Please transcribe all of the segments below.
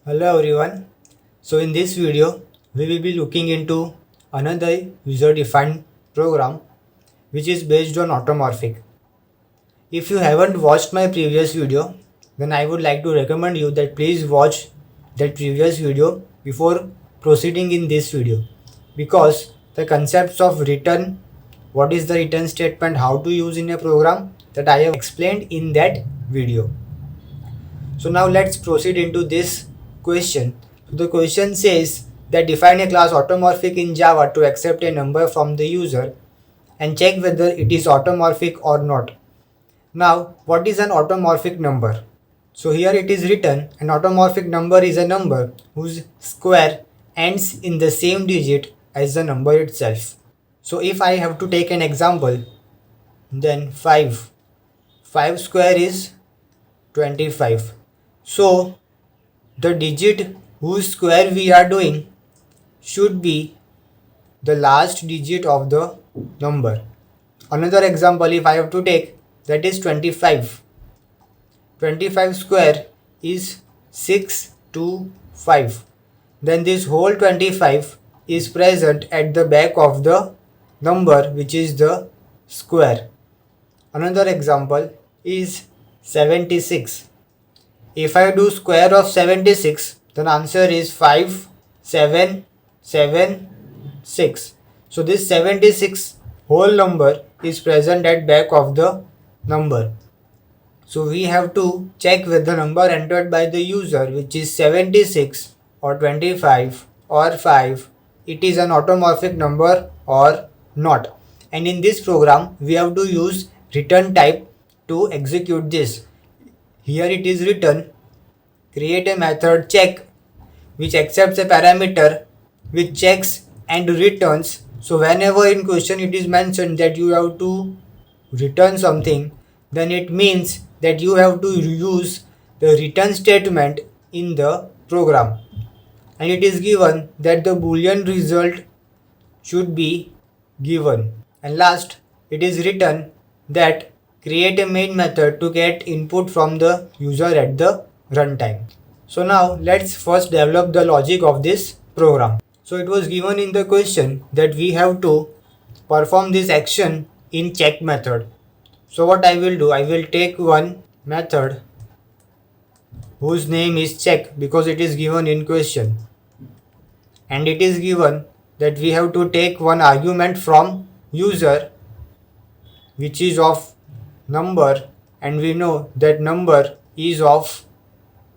Hello everyone. So in this video we will be looking into another user defined program which is based on Automorphic. If you haven't watched my previous video, then I would like to recommend you that please watch that previous video before proceeding in this video, because the concepts of return, what is the return statement, how to use in a program, that I have explained in that video. So now let's proceed into this question. So the question says that define a class automorphic in Java to accept a number from the user and check whether it is automorphic or not. Now, what is an automorphic number? So here it is written, an automorphic number is a number whose square ends in the same digit as the number itself. So if I have to take an example, then 5 square is 25. So the digit whose square we are doing should be the last digit of the number. Another example if I have to take, that is 25. 25 square is 625. Then this whole 25 is present at the back of the number, which is the square. Another example is 76. If I do square of 76, then answer is 5776. So this 76 whole number is present at back of the number. So we have to check with the number entered by the user, which is 76 or 25 or 5, it is an automorphic number or not. And in this program we have to use return type to execute this. Here it is written, create a method check which accepts a parameter which checks and returns. So whenever in question it is mentioned that you have to return something, then it means that you have to use the return statement in the program. And it is given that the boolean result should be given. And last, it is written that create a main method to get input from the user at the runtime. So now let's first develop the logic of this program. So it was given in the question that we have to perform this action in check method. So what I will do, I will take one method whose name is check because it is given in question. And it is given that we have to take one argument from user which is of number, and we know that number is of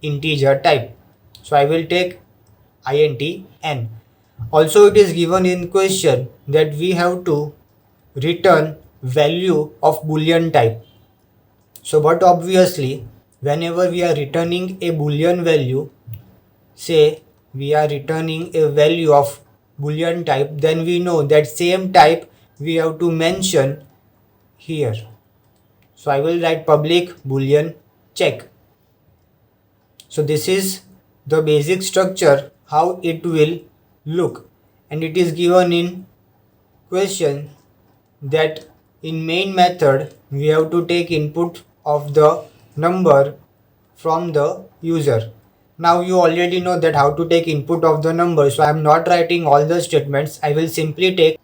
integer type. So I will take int n. Also it is given in question that we have to return value of boolean type. So but obviously whenever we are returning a boolean value, say we are returning a value of boolean type, then we know that same type we have to mention here. So I will write public boolean check. So this is the basic structure how it will look, and it is given in question that in main method we have to take input of the number from the user. Now you already know that how to take input of the number, so I am not writing all the statements. I will simply take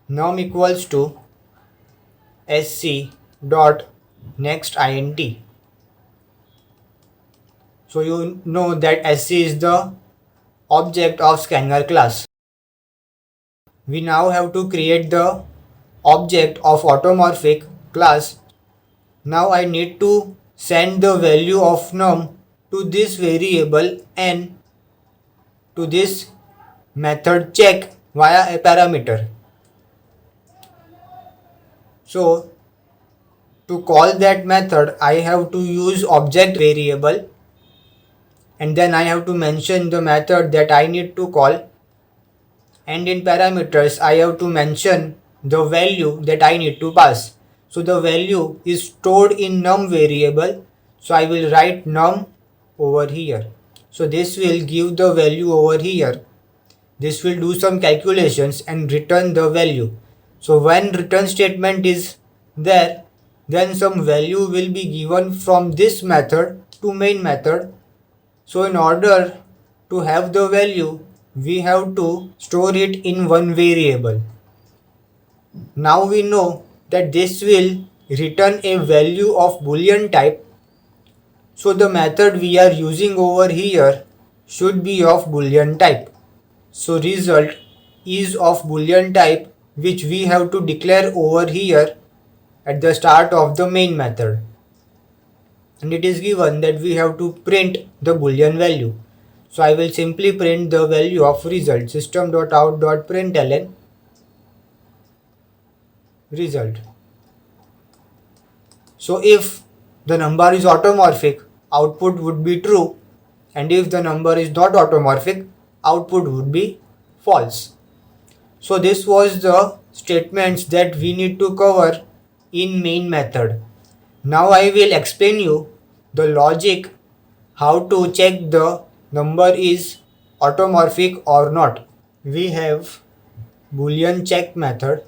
num equals to sc dot next int. So you know that sc is the object of scanner class. We now have to create the object of automorphic class. Now I need to send the value of num to this variable n to this method check via a parameter. So to call that method I have to use object variable, and then I have to mention the method that I need to call, and in parameters I have to mention the value that I need to pass. So the value is stored in num variable, so I will write num over here. So this will give the value over here. This will do some calculations and return the value. So when return statement is there, then some value will be given from this method to main method. So in order to have the value, we have to store it in one variable. Now we know that this will return a value of boolean type. So the method we are using over here should be of boolean type. So result is of boolean type, which we have to declare over here at the start of the main method. And it is given that we have to print the boolean value. So I will simply print the value of result, system.out.println result. So if the number is automorphic, output would be true, and if the number is not automorphic, output would be false. So this was the statements that we need to cover in main method. Now I will explain you the logic how to check the number is automorphic or not. We have boolean check method.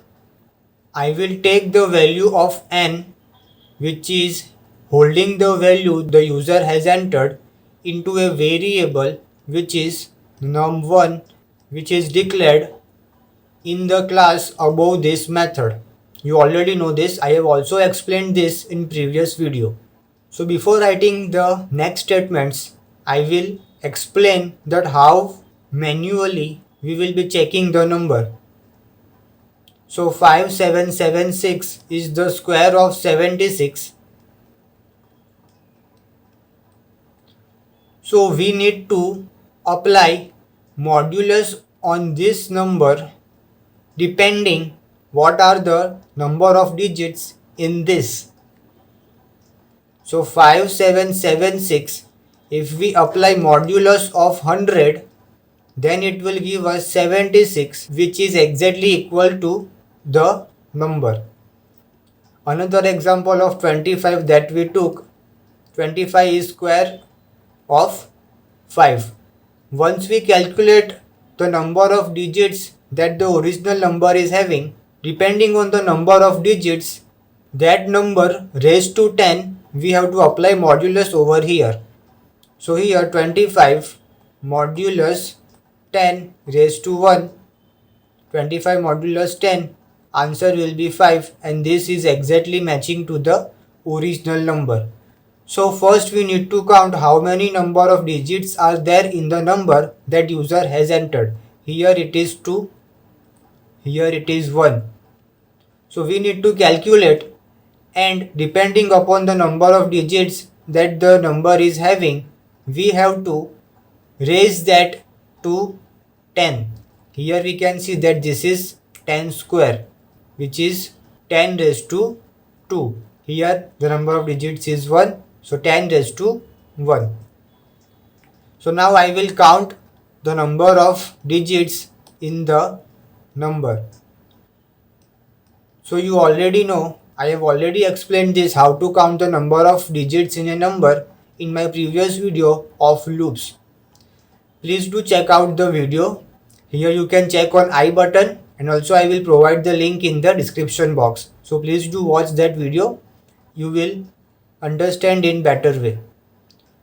I will take the value of n, which is holding the value the user has entered, into a variable which is num1, which is declared in the class above this method. You already know this. I have also explained this in previous video. So before writing the next statements, I will explain that how manually we will be checking the number. So 5776 is the square of 76. So we need to apply modulus on this number depending what are the number of digits in this. So 5776, if we apply modulus of 100, then it will give us 76, which is exactly equal to the number. Another example of 25 that we took, 25 is square of 5. Once we calculate the number of digits that the original number is having, depending on the number of digits, that number raised to 10, we have to apply modulus over here. So here 25 modulus 10 raised to 1, 25 modulus 10, answer will be 5, and this is exactly matching to the original number. So first we need to count how many number of digits are there in the number that user has entered. Here it is 2, here it is 1. So we need to calculate, and depending upon the number of digits that the number is having, we have to raise that to 10. Here we can see that this is 10 square, which is 10 raised to 2. Here the number of digits is 1, so 10 raised to 1. So now I will count the number of digits in the number. So you already know, I have already explained this how to count the number of digits in a number in my previous video of loops. Please do check out the video. Here you can check on I button, and also I will provide the link in the description box. So please do watch that video. You will understand in better way.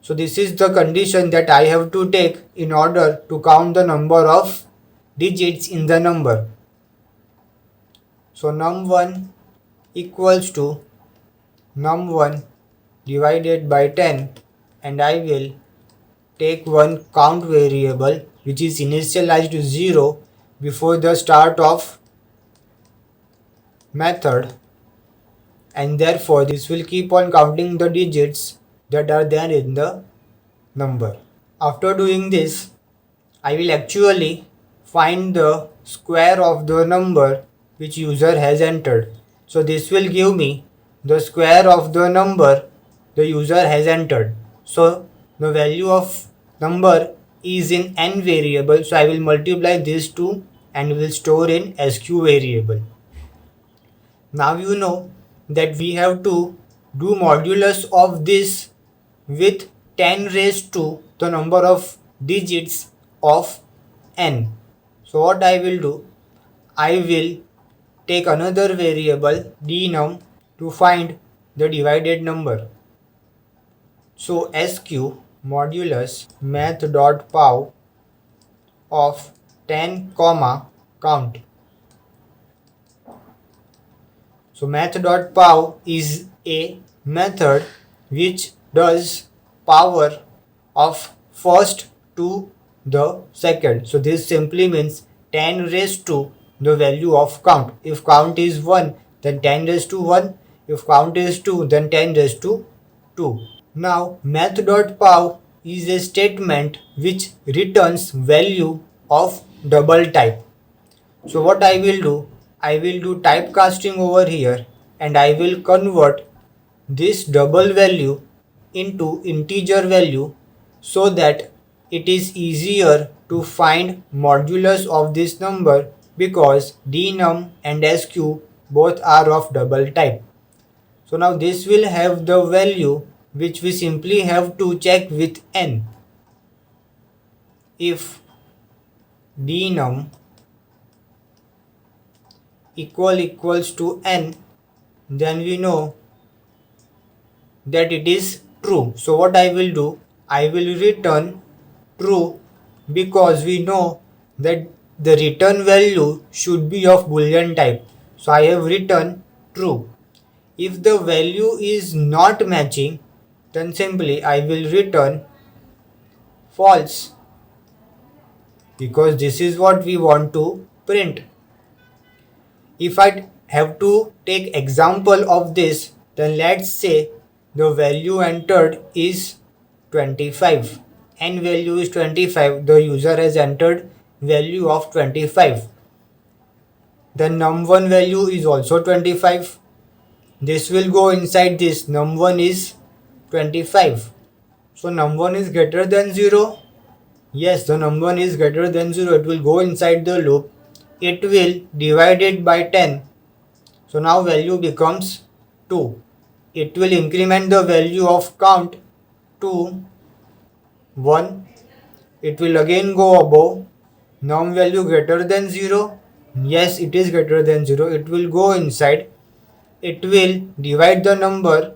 So this is the condition that I have to take in order to count the number of digits in the number. So num1 equals to num1 divided by 10, and I will take one count variable which is initialized to 0 before the start of method, and therefore this will keep on counting the digits that are there in the number. After doing this, I will actually find the square of the number which user has entered. So this will give me the square of the number the user has entered. So the value of number is in n variable, so I will multiply these two and will store in sq variable. Now you know that we have to do modulus of this with 10 raised to the number of digits of n. So what I will do, I will take another variable dnum to find the divided number. So sq modulus math.pow of 10 comma count. So math.pow is a method which does power of first to the second. So this simply means 10 raised to the value of count. If count is 1, then 10 raised to 1. If count is 2, then 10 raised to 2. Now math.pow is a statement which returns value of double type. So what I will do typecasting over here, and I will convert this double value into integer value so that it is easier to find modulus of this number, because denum and sq both are of double type. So now this will have the value which we simply have to check with n. If denum equals to n, then we know that it is true. So what I will do, I will return true, because we know that the return value should be of boolean type. So I have written true. If the value is not matching, then simply I will return false, because this is what we want to print. If I have to take example of this, then let's say the value entered is 25. N value is 25. The user has entered value of 25. Then num1 value is also 25. This will go inside this. Num1 is 25. So num1 is greater than 0. Yes, the num1 is greater than 0. It will go inside the loop. It will divide it by 10. So now value becomes 2. It will increment the value of count to 1. It will again go above. Num value greater than 0. Yes, it is greater than 0. It will go inside. It will divide the number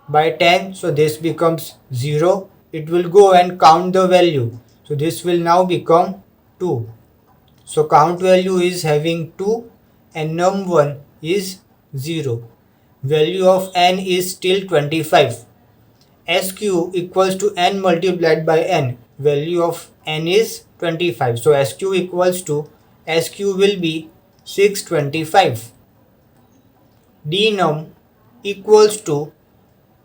by 10. So this becomes 0. It will go and count the value. So this will now become 2. So count value is having 2 and num1 is 0. Value of n is still 25. SQ equals to n multiplied by n. Value of n is 25. So SQ equals to, SQ will be 625. Denum equals to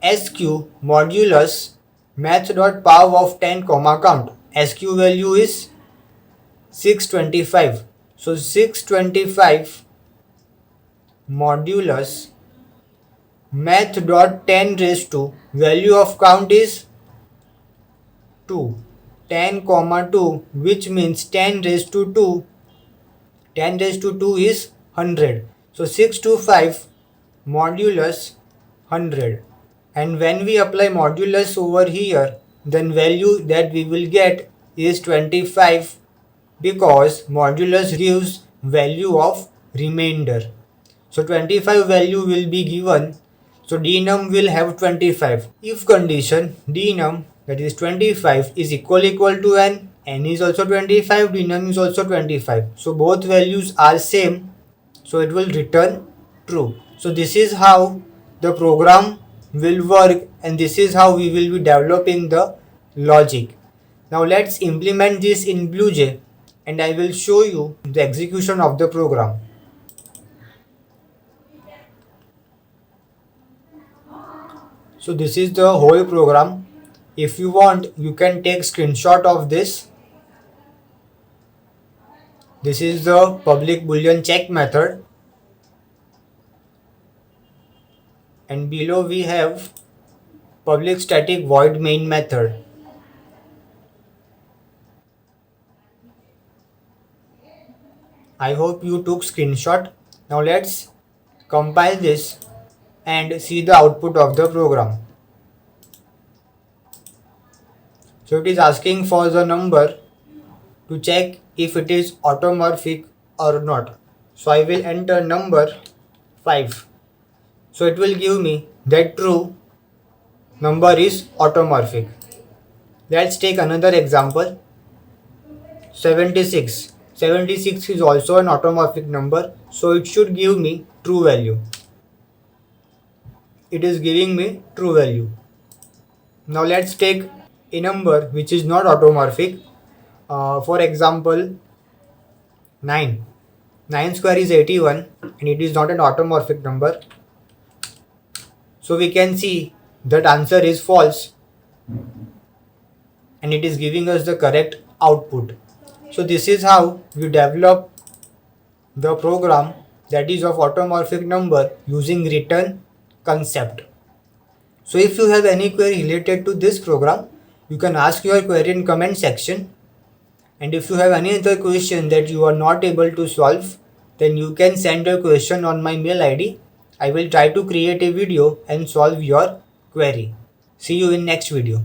SQ modulus math.pow of 10 comma count. SQ value is 625. So 625 modulus math.10 raised to value of count is 2. 10 comma 2, which means 10 raised to 2. 10 raised to 2 is 100. So 625 modulus 100. And when we apply modulus over here, then value that we will get is 25, because modulus gives value of remainder. So 25 value will be given. So denum will have 25. If condition denum, that is 25, is equal to n is also 25, denum is also 25. So both values are same. So it will return true. So this is how the program will work, and this is how we will be developing the logic. Now let's implement this in BlueJ, and I will show you the execution of the program. So this is the whole program. If you want, you can take screenshot of this. This is the public boolean check method, and below we have public static void main method. I hope you took screenshot. Now let's compile this and see the output of the program. So it is asking for the number to check if it is automorphic or not. So I will enter number 5. So it will give me that true number is automorphic. Let's take another example. 76. 76 is also an automorphic number, so it should give me true value. It is giving me true value. Now let's take a number which is not automorphic. For example, 9. 9 square is 81 and it is not an automorphic number. So we can see that answer is false and it is giving us the correct output. So this is how we develop the program that is of automorphic number using return concept. So if you have any query related to this program, you can ask your query in comment section. And if you have any other question that you are not able to solve, then you can send your question on my mail ID. I will try to create a video and solve your query. See you in next video.